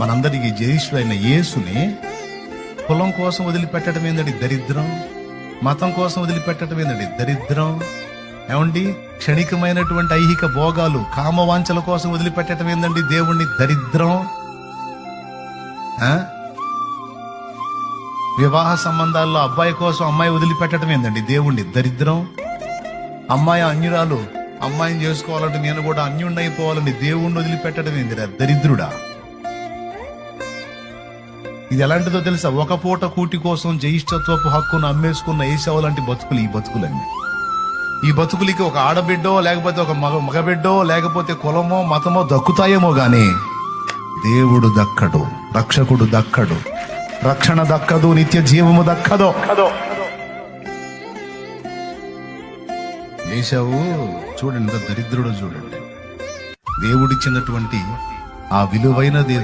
మనందరికి జయేశ్వరైన యేసుని కులం కోసం వదిలిపెట్టడం ఏందండి దరిద్రం? మతం కోసం వదిలిపెట్టడం ఏందండి దరిద్రం? ఏమండి, క్షణికమైనటువంటి ఐహిక భోగాలు, కామవాంఛల కోసం వదిలిపెట్టడం ఏందండి దేవుణ్ణి దరిద్రం? వివాహ సంబంధాల్లో అబ్బాయి కోసం అమ్మాయి వదిలిపెట్టడం ఏందండి దేవుణ్ణి దరిద్రం? అమ్మాయి అన్యురాలు, అమ్మాయిని చేసుకోవాలంటే నేను కూడా అన్యుణ్ణి అయిపోవాలని దేవుణ్ణి వదిలిపెట్టడం ఏందిరా దరిద్రుడా? ఇది ఎలాంటిదో తెలుసా? ఒక పూట కూటి కోసం జ్యేష్ఠత్వపు హక్కును అమ్మేసుకున్న ఏశావు లాంటి బతుకులు ఈ బతుకులండి. ఈ బతుకులకి ఒక ఆడబిడ్డో లేకపోతే ఒక మగబిడ్డో లేకపోతే కులమో మతమో దక్కుతాయేమో గాని దేవుడు దక్కడు, రక్షకుడు దక్కడు, రక్షణ దక్కదు, నిత్య జీవము దక్కదు. ఏశావు చూడండి, దరిద్రుడు చూడండి. దేవుడిచ్చినటువంటి ఆ విలువైనది